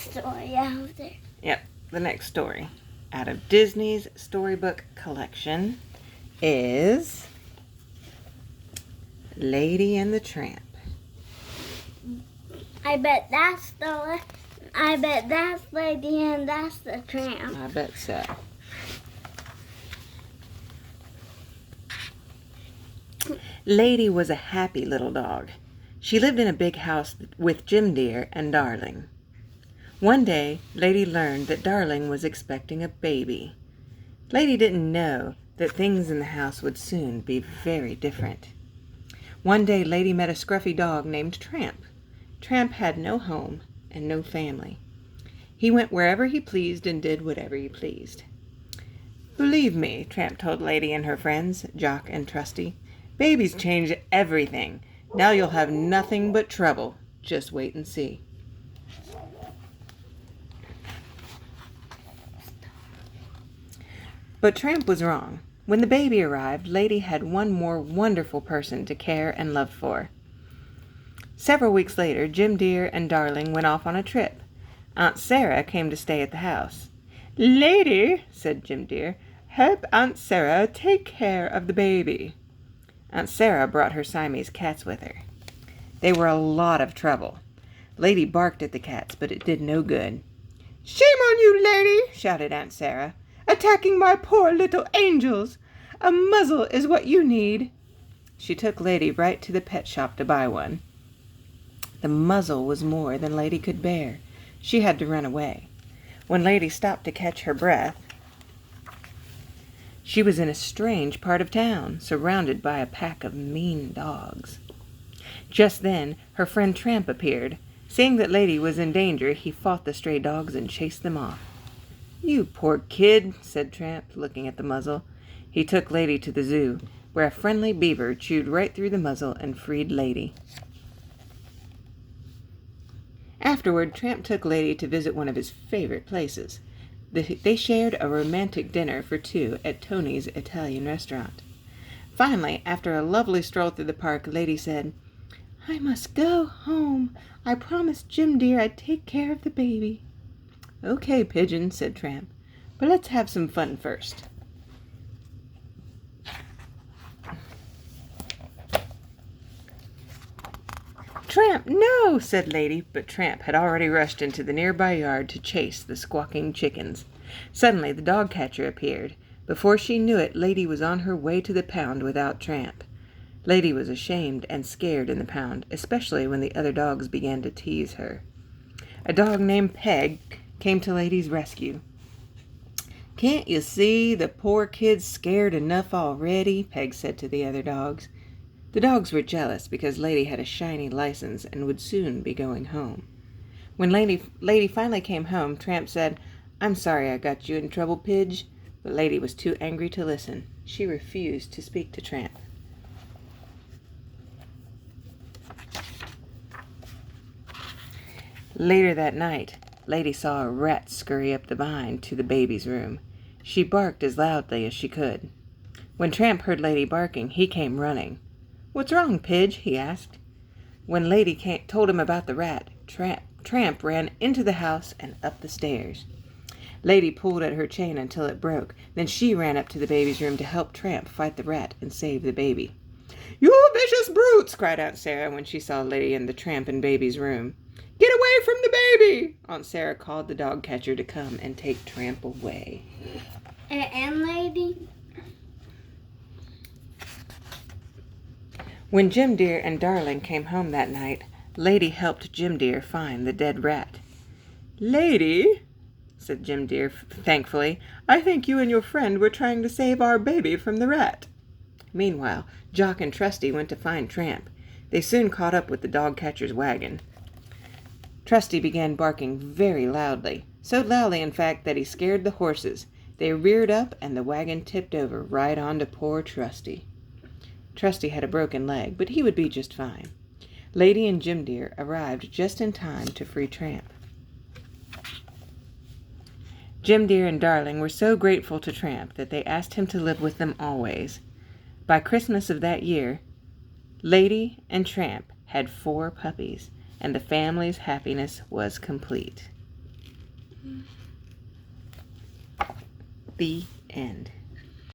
story out there. Yep, the next story out of Disney's Storybook collection is Lady and the Tramp. I bet that's Lady and that's the Tramp. I bet so. Lady was a happy little dog. She lived in a big house with Jim Deer and Darling. One day, Lady learned that Darling was expecting a baby. Lady didn't know that things in the house would soon be very different. One day, Lady met a scruffy dog named Tramp. Tramp had no home and no family. He went wherever he pleased and did whatever he pleased. "Believe me," Tramp told Lady and her friends, Jock and Trusty, "babies change everything. Now you'll have nothing but trouble. Just wait and see." But Tramp was wrong. When the baby arrived, Lady had one more wonderful person to care and love for. Several weeks later, Jim Deer and Darling went off on a trip. Aunt Sarah came to stay at the house. "Lady," said Jim Deer, "help Aunt Sarah take care of the baby." Aunt Sarah brought her Siamese cats with her. They were a lot of trouble. Lady barked at the cats, but it did no good. "Shame on you, Lady," shouted Aunt Sarah, "attacking my poor little angels. A muzzle is what you need." She took Lady right to the pet shop to buy one. The muzzle was more than Lady could bear. She had to run away. When Lady stopped to catch her breath, she was in a strange part of town, surrounded by a pack of mean dogs. Just then, her friend Tramp appeared. Seeing that Lady was in danger, he fought the stray dogs and chased them off. "You poor kid," said Tramp, looking at the muzzle. He took Lady to the zoo, where a friendly beaver chewed right through the muzzle and freed Lady. Afterward, Tramp took Lady to visit one of his favorite places. They shared a romantic dinner for two at Tony's Italian restaurant. Finally, after a lovely stroll through the park, Lady said, "I must go home. I promised Jim Deer I'd take care of the baby." "Okay, Pigeon," said Tramp, "but let's have some fun first." "Tramp, no!" said Lady, but Tramp had already rushed into the nearby yard to chase the squawking chickens. Suddenly, the dog catcher appeared. Before she knew it, Lady was on her way to the pound without Tramp. Lady was ashamed and scared in the pound, especially when the other dogs began to tease her. A dog named Peg came to Lady's rescue. "Can't you see the poor kid's scared enough already?" Peg said to the other dogs. The dogs were jealous because Lady had a shiny license and would soon be going home. When Lady finally came home, Tramp said, "I'm sorry I got you in trouble, Pidge." But Lady was too angry to listen. She refused to speak to Tramp. Later that night, Lady saw a rat scurry up the vine to the baby's room. She barked as loudly as she could. When Tramp heard Lady barking, he came running. "What's wrong, Pidge?" he asked. When Lady told him about the rat, Tramp ran into the house and up the stairs. Lady pulled at her chain until it broke. Then she ran up to the baby's room to help Tramp fight the rat and save the baby. "You vicious brutes!" cried Aunt Sarah when she saw Lady and the Tramp in baby's room. "Get away from the baby!" Aunt Sarah called the dog catcher to come and take Tramp away. And Lady? When Jim Deer and Darling came home that night, Lady helped Jim Deer find the dead rat. "Lady," said Jim Deer thankfully, "I think you and your friend were trying to save our baby from the rat." Meanwhile, Jock and Trusty went to find Tramp. They soon caught up with the dog catcher's wagon. Trusty began barking very loudly, so loudly in fact that he scared the horses. They reared up and the wagon tipped over right onto poor Trusty. Trusty had a broken leg, but he would be just fine. Lady and Jim Deer arrived just in time to free Tramp. Jim Deer and Darling were so grateful to Tramp that they asked him to live with them always. By Christmas of that year, Lady and Tramp had 4 puppies, and the family's happiness was complete. The end.